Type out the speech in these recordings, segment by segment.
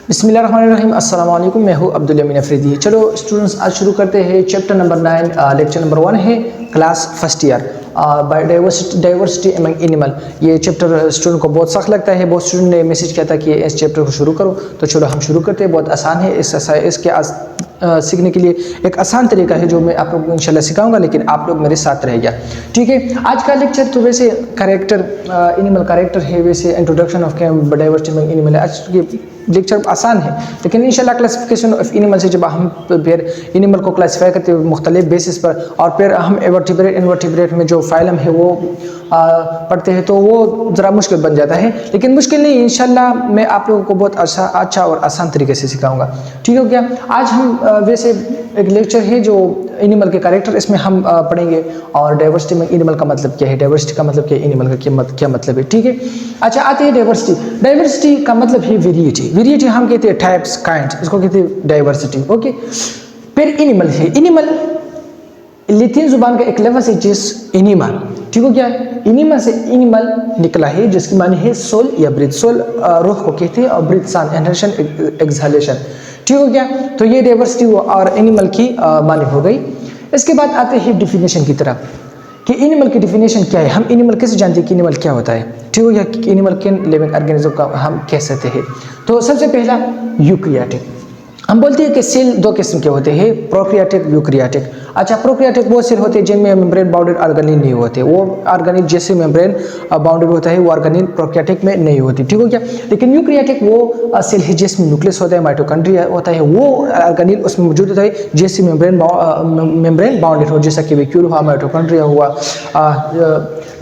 बिस्मिल्लाहिर्रहमानिर्रहीम। अस्सलाम वालेकुम। मैं हूँ अब्दुल अमीन अफरीदी। चलो स्टूडेंट्स, आज शुरू करते हैं चैप्टर नंबर 9, लेक्चर नंबर 1 है class first year, biodiversity among animal. ये चैप्टर स्टूडेंट को बहुत सख्त लगता है। बहुत स्टूडेंट ने मैसेज किया था कि इस चैप्टर को शुरू करो, तो चलो हम शुरू करते हैं। बहुत आसान है। इसके सीखने के लिए एक आसान तरीका है जो मैं आप लोगों को इंशाल्लाह सिखाऊंगा, लेकिन आप लोग मेरे साथ रहिएगा, ठीक है। आज का लेक्चर तो वैसे कैरेक्टर एनिमल कैरेक्टर है, वैसे introduction of biodiversity among animal है। आज के लेक्चर आसान है, लेकिन इंशाल्लाह क्लासिफिकेशन ऑफ एनिमल से जब हम फिर एनिमल को क्लासीफाई करते हैं मुख्तलिफ बेसिस पर, और फिर हम इनवर्टिब्रेट में जो फाइलम है वो पढ़ते हैं, तो वो ज़रा मुश्किल बन जाता है। लेकिन मुश्किल नहीं, इंशाल्लाह मैं आप लोगों को बहुत अच्छा और आसान तरीके से सिखाऊंगा, ठीक हो गया। आज हम वैसे एक लेक्चर है जो एनिमल के कैरेक्टर, इसमें हम पढ़ेंगे। और डाइवर्सिटी में एनिमल का मतलब क्या है, डाइवर्सिटी का मतलब क्या है, एनिमल का क्या मतलब है, ठीक है। अच्छा, आते हैं डाइवर्सिटी। डाइवर्सिटी का मतलब है वेरिएटी। वेरिएटी हम कहते हैं टाइप्स, काइंड्स, इसको कहते हैं डाइवर्सिटी, ओके। फिर एनिमल है। एनिमल लैटिन जुबान का एक लफ्ज़ है जिस एनिमा, ठीक हो गया। एनिमा से एनिमल निकला है, जिसकी माने है सोल या ब्रीथ। सोल रूह को कहते हैं और ब्रीथ सान, इनहेलेशन एक्सहेलेशन, ठीक हो गया। तो ये डाइवर्सिटी और एनिमल की माने हो गई। इसके बाद आते हैं डिफिनेशन की तरफ कि एनिमल की डिफिनेशन क्या है। हम एनिमल कैसे जानते हैं कि एनिमल क्या होता है, ठीक हो गया, कि एनिमल किन लिविंग ऑर्गेनिज्म का हम कह सकते हैं। तो सबसे पहला यूकैरियोटिक। हम बोलते हैं कि सेल दो किस्म के होते हैं, प्रोकैरियोटिक, यूकैरियोटिक। अच्छा, प्रोकैरियोटिक वो सेल होते हैं जिनमें मेम्ब्रेन बाउंडेड ऑर्गेनेल नहीं होते। वो ऑर्गेनेल जैसे मेम्ब्रेन बाउंडेड होता है, वो ऑर्गेनेल प्रोकैरियोटिक में नहीं होती, ठीक हो गया। लेकिन यूकैरियोटिक वो सेल है जिसमें न्यूक्लियस होता है, माइटोकॉन्ड्रिया होता है, वो ऑर्गेनेल उसमें मौजूद होता है जैसे मेम्ब्रेन बाउंडेड हो, जैसा कि वैक्यूल हुआ, माइटोकॉन्ड्रिया हुआ,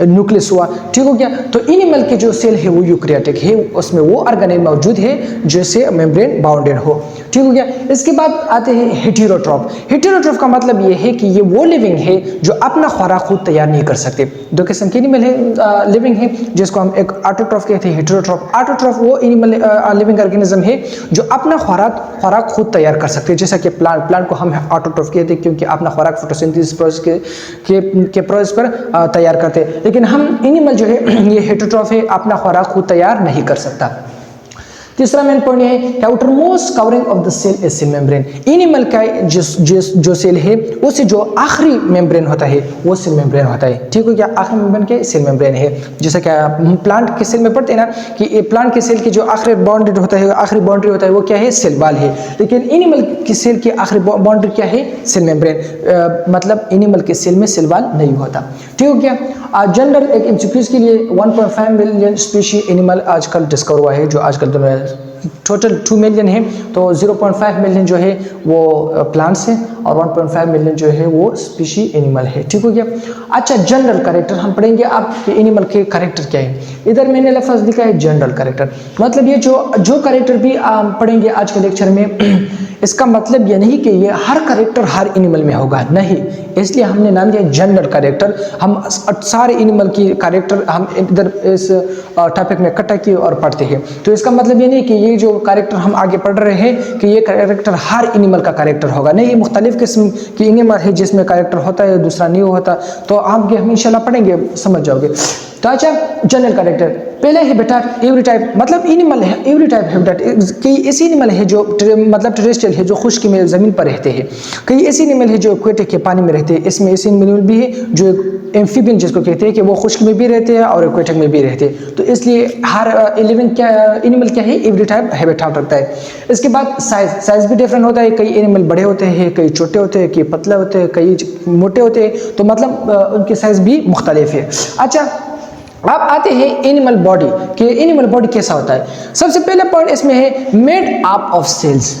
न्यूक्लियस हुआ, ठीक हो गया। तो एनिमल के जो सेल है वो यूकैरियोटिक है, उसमें वो ऑर्गेनेल मौजूद है जैसे मेम्ब्रेन बाउंडेड हो, ठीक हो गया। इसके बाद आते हैं हेटेरोट्रॉफ। हेटेरोट्रॉफ का मतलब ये है कि ये वो लिविंग है जो अपना खुराक खुद तैयार नहीं कर सकते। दो किस्म के एनिमल है लिविंग है, जिसको हम एक ऑटोट्रॉफ कहते हैं, हेटेरोट्रॉफ। ऑटोट्रॉफ वो एनिमल लिविंग ऑर्गेनिज्म है जो अपना खुराक खुद तैयार कर सकते हैं, जैसा कि प्लांट को हम ऑटोट्रॉफ कहते हैं क्योंकि अपना खुराक फोटोसिंथेसिस प्रोसेस के प्रोसेस पर तैयार करते हैं। लेकिन हम एनिमल जो है ये हेटेरोट्रॉफ है, अपना खुराक खुद तैयार नहीं कर सकता। तीसरा मेन पॉइंट है outer most covering of the cell is cell membrane. Animal का जो सेल है उससे जो आखिरी मेम्ब्रेन होता है वो सेल मेम्ब्रेन होता है, ठीक हो गया। आखिरी मेम्ब्रेन क्या सेल मेम्ब्रेन है, जैसा कि हम प्लांट के सेल में पढ़ते हैं ना कि प्लांट के सेल की जो आखिरी बाउंड्री होता है, आखिरी बाउंड्री होता है वो क्या है, सेल वाल है। लेकिन एनिमल की सेल की आखिरी बाउंड्री क्या है, सेल मेम्ब्रेन। मतलब एनिमल के सेल में सेल वाल नहीं होता, ठीक हो गया। जनरल एक एमसीक्यूज के लिए 1.5 मिलियन स्पीशी एनिमल आजकल डिस्कवर हुआ है, जो आजकल दुनिया टोटल 2 मिलियन है। तो 0.5 मिलियन जो है वो प्लांट्स हैं और 1.5 मिलियन जो है वो स्पीशी एनिमल है, ठीक हो गया। अच्छा, जनरल कैरेक्टर हम पढ़ेंगे अब कि एनिमल के कैरेक्टर क्या है। इधर मैंने लफ्ज़ लिखा है जनरल कैरेक्टर, मतलब ये जो कैरेक्टर भी पढ़ेंगे आज के लेक्चर में, इसका मतलब ये नहीं कि ये हर कैरेक्टर हर एनिमल में होगा, नहीं। इसलिए हमने नाम दिया जनरल कैरेक्टर। हम सारे एनिमल की कैरेक्टर हम इधर इस टॉपिक में इकट्ठा किए और पढ़ते हैं। तो इसका मतलब ये नहीं कि ये जो कैरेक्टर हम आगे पढ़ रहे हैं कि ये कैरेक्टर हर एनिमल का कैरेक्टर होगा, नहीं। ये मुख्तलिफ किस्म की एनिमल है जिसमें कैरेक्टर होता है, दूसरा नहीं होता। तो आप हम इंशाल्लाह पढ़ेंगे, समझ जाओगे। तो अच्छा, जनरल कैरेक्टर पहले हैबिटेट। एवरी टाइप मतलब एनिमल है, एवरी टाइप हैबिटेट। कई ऐसे एनिमल है जो मतलब टेरेस्ट्रियल है, जो खुश्क में ज़मीन पर रहते हैं। कई ऐसे एनिमल है जो एक्वेटिक के पानी में रहते हैं। इसमें ऐसे एनिमल भी है जो एम्फीबियन जिसको कहते हैं कि वो खुश्क में भी रहते हैं और एक्वेटिक में भी रहते हैं। तो इसलिए हर लिविंग क्या एनिमल क्या है, एवरी टाइप हैबिटेट रखता है। इसके बाद साइज भी डिफरेंट होता है। कई एनिमल बड़े होते हैं, कई छोटे होते हैं, कई पतले होते हैं, कई मोटे होते हैं। तो मतलब उनकी साइज भी मुख्तलिफ है। अच्छा, अब आते हैं एनिमल बॉडी कि एनिमल बॉडी कैसा होता है। सबसे पहला पॉइंट इसमें है made up of cells.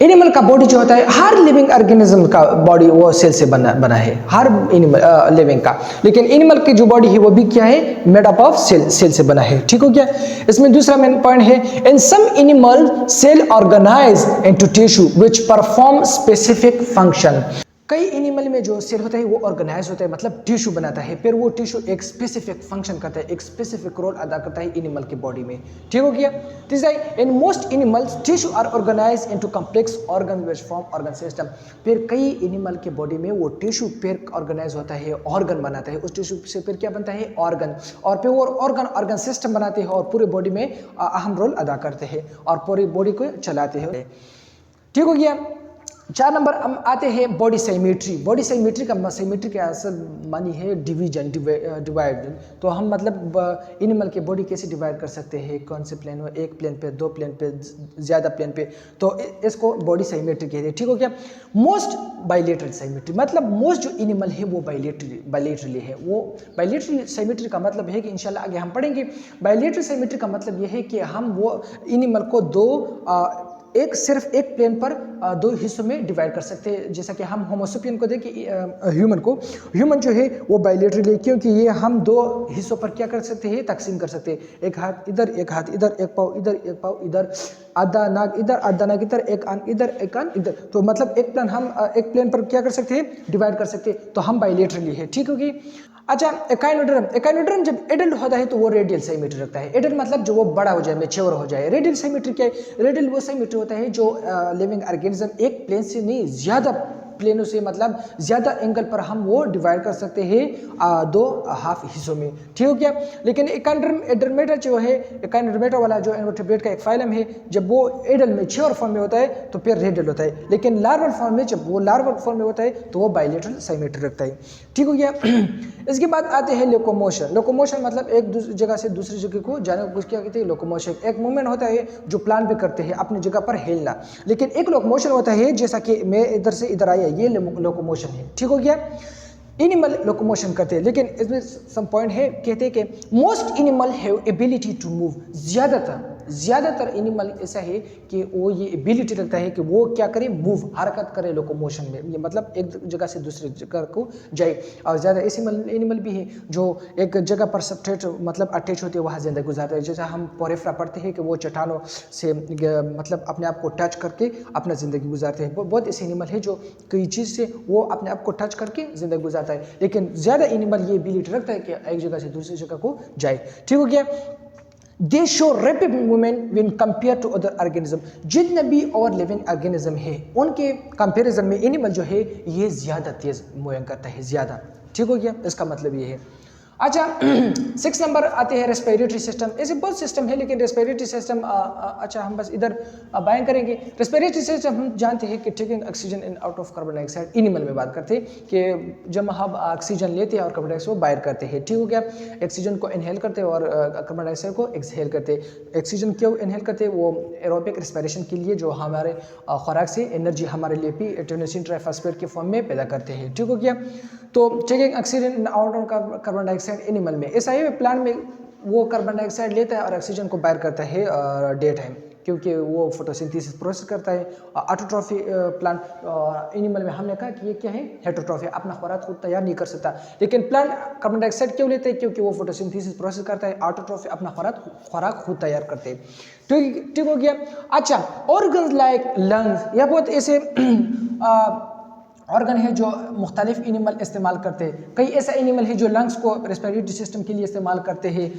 Animal का बॉडी जो होता है, हर लिविंग ऑर्गेनिज्म का बॉडी वो सेल से बना है, हर एनिमल लिविंग का। लेकिन एनिमल की जो बॉडी है वो भी क्या है, मेड अप ऑफ सेल से बना है, ठीक हो गया। इसमें दूसरा मेन पॉइंट है in some animal cell organize into tissue which perform specific function. कई एनिमल में जो सेल होता है वो ऑर्गेनाइज होता है, मतलब टिश्यू बनाता है, फिर वो टिश्यू एक स्पेसिफिक फंक्शन करता है, एक स्पेसिफिक रोल अदा करता है एनिमल की बॉडी में। ठीक हो गया। In most animals tissue are organise into complex organ which form organ system. फिर कई एनिमल के बॉडी में वो टिश्यू फिर ऑर्गेनाइज होता है, ऑर्गन बनाता है, उस टिश्यू से फिर क्या बनता है, ऑर्गन, और फिर वो ऑर्गन सिस्टम बनाते हैं और पूरे बॉडी में अहम रोल अदा करते हैं और पूरी बॉडी को चलाते हैं। ठीक हो गया। 4 नंबर हम आते हैं बॉडी साइमेट्री। बॉडी साइमेट्री का असल मानी है डिवीजन, डिवाइड। तो हम मतलब एनिमल के बॉडी कैसे डिवाइड कर सकते हैं, कौन से प्लेन में, एक प्लेन पे, 2 प्लेन पे, ज़्यादा प्लेन पे, तो इसको बॉडी साइमेट्री कहते हैं। ठीक हो गया। मोस्ट बाइलेटरल साइमेट्री, मतलब मोस्ट जो एनिमल है वो बाइलेटरली है। वो बाइलेटरल साइमेट्री का मतलब है कि इंशाल्लाह आगे हम पढ़ेंगे। बाइलेटरल साइमेट्री का मतलब यह है कि हम वो एनिमल को सिर्फ एक प्लेन पर 2 हिस्सों में डिवाइड कर सकते हैं। जैसा कि हम होमोसेपियन को देखें, ह्यूमन जो है वो बाइलेटरल है, क्योंकि ये हम 2 हिस्सों पर क्या कर सकते हैं, तकसीम कर सकते हैं। एक हाथ इधर, एक हाथ इधर, एक पाँव इधर, एक पाँव इधर, आधा नाक इधर, आधा नाक इधर, एक आंख इधर, एक आंख इधर। तो मतलब एक प्लेन पर क्या कर सकते हैं, डिवाइड कर सकते हैं। तो हम बाइलेटरली है। ठीक होगी। अच्छा, एकाइनोडर्म जब एडल्ट होता है तो वो रेडियल साइमेट्री रखता है। एडल्ट मतलब जो वो बड़ा हो जाए, मैच्योर हो जाए। रेडियल साइमेट्री क्या है, रेडियल वो साइमेट्री होता है जो लिविंग ऑर्गेनिज्म एक प्लेन से नहीं, ज़्यादा प्लेनों से, मतलब ज़्यादा एंगल पर हम वो डिवाइड कर सकते हैं 2 हाफ हिस्सों में। ठीक हो गया। लेकिन एकाइनोडर्मेटा जो है, एकाइनोडर्मेटा वाला जो इनवर्टेब्रेट का एक फाइलम है, जब वो एडल्ट मैच्योर फॉर्म में होता है तो फिर रेडियल होता है। लेकिन लार्वल फॉर्म में, जब वो लार्वल फॉर्म में होता है तो वो बाइलेटरल साइमेट्री रखता है। ठीक हो गया। इसके बाद आते हैं लोकोमोशन। लोकोमोशन मतलब एक जगह से दूसरी जगह को जाने को क्या कहते हैं, लोकोमोशन। एक मूवमेंट होता है जो प्लान भी करते हैं, अपनी जगह पर हिलना। लेकिन एक लोकोमोशन होता है जैसा कि मैं इधर से इधर आया, ये लोकोमोशन है। ठीक हो गया। एनिमल लोकोमोशन करते हैं, लेकिन इसमें सम पॉइंट है, कहते हैं कि most animal have ability to move. ज़्यादातर एनिमल ऐसा है कि वो ये एबिलिटी रखता है कि वो क्या करे, मूव, हरकत करे लोकोमोशन में। ये मतलब एक जगह से दूसरी जगह को जाए। और ज़्यादा ऐसे एनिमल भी है जो एक जगह पर स्ट्रेट मतलब अटैच होते हैं, वहाँ ज़िंदगी गुजारते हैं। जैसा हम पोरेफ्रा पढ़ते हैं कि वो चट्टानों से मतलब अपने आप को टच करके अपना ज़िंदगी गुजारते हैं। बहुत ऐसे एनिमल है जो कई चीज़ से वो अपने आप को टच करके ज़िंदगी गुजारता है। लेकिन ज़्यादा एनिमल ये एबिलिटी रखता है कि एक जगह से दूसरी जगह को जाए। ठीक हो गया। They show rapid movement when compare to other organism. जितने भी और लिविंग ऑर्गेनिज्म है उनके कंपैरिजन में एनिमल जो है ये ज़्यादा तेज़ मूविंग करता है, ज़्यादा। ठीक हो गया। इसका मतलब ये है। अच्छा, 6 नंबर आते हैं रेस्पिरेटरी सिस्टम। ऐसे बहुत सिस्टम है, लेकिन रेस्पिरेटरी सिस्टम अच्छा हम बस इधर बयान करेंगे। रेस्पिरेटरी सिस्टम हम जानते हैं कि taking oxygen in out of carbon dioxide. Animal में बात करते हैं कि जब हम ऑक्सीजन लेते हैं और कार्बन डाइऑक्साइड को बाहर करते हैं। ठीक हो गया। ऑक्सीजन को इनहेल करते हैं और कार्बन डाइऑक्साइड को एक्सहेल करते हैं। ऑक्सीजन क्यों इनहेल करते हैं, वो एरोबिक रेस्पिरेशन के लिए, जो हमारे खुराक से एनर्जी हमारे लिए भी एडेनोसिन ट्राइफॉस्फेट के फॉर्म में पैदा करते हैं। ठीक हो गया। तो taking oxygen out of carbon dioxide animal में ऐसा है, प्लांट में वो कार्बन डाइऑक्साइड लेता है और ऑक्सीजन को बाहर करता है डे टाइम, क्योंकि वो फोटोसिंथेसिस प्रोसेस करता है। ऑटोट्रॉफी प्लांट एनिमल में हमने कहा कि ये क्या है, हेटरोट्रॉफी, अपना खुराक खुद तैयार नहीं कर सकता। लेकिन प्लांट कार्बन डाइऑक्साइड क्यों लेते हैं, क्योंकि वो फोटोसिंथेसिस प्रोसेस करता है। ऑटोट्रॉफी अपना खुराक खुद तैयार करते हैं। ठीक हो गया। अच्छा, ऑर्गन्स लाइक लंग्स, या बहुत ऐसे ऑर्गन है जो मुख्तलिफ एनिमल इस्तेमाल करते हैं। कई ऐसा एनिमल है जो लंग्स को रेस्पिरेटरी सिस्टम के लिए इस्तेमाल करते हैं।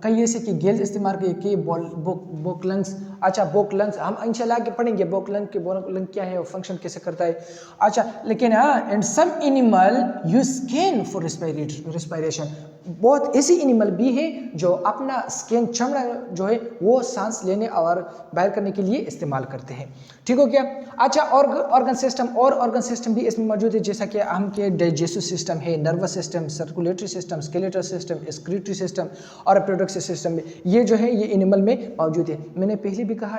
कई ऐसे कि गेल्स इस्तेमाल करके बोक लंग्स। अच्छा, बोक लंग्स हम इंशाल्लाह आगे पढ़ेंगे, बोक लंग क्या है, फंक्शन कैसे करता है। अच्छा, लेकिन and some animal use skin for respiration. बहुत ऐसे एनिमल भी है जो अपना स्किन, चमड़ा जो है वो सांस लेने और बाहर करने के लिए इस्तेमाल करते हैं। ठीक हो गया। अच्छा, ऑर्गन सिस्टम भी इसमें मौजूद है, जैसा कि हम के डाइजेस्टिव सिस्टम है, nervous system, circulatory system, skeletal system, excretory system और रिप्रोडक्टिव सिस्टम में ये जो है ये एनिमल में मौजूद है। मैंने पहले भी कहा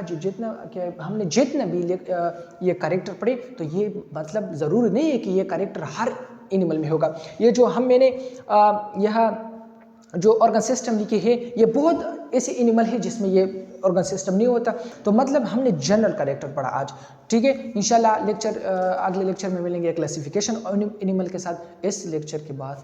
हमने जितना भी ये कैरेक्टर पढ़े, तो ये मतलब ज़रूरी नहीं है कि ये कैरेक्टर हर एनिमल में होगा। ये जो मैंने यहाँ जो ऑर्गन सिस्टम लिखी है, ये बहुत ऐसे एनिमल है जिसमें ये ऑर्गन सिस्टम नहीं होता। तो मतलब हमने जनरल कैरेक्टर पढ़ा आज। ठीक है। इंशाल्लाह अगले लेक्चर में मिलेंगे क्लासिफिकेशन एनिमल के साथ। इस लेक्चर के बाद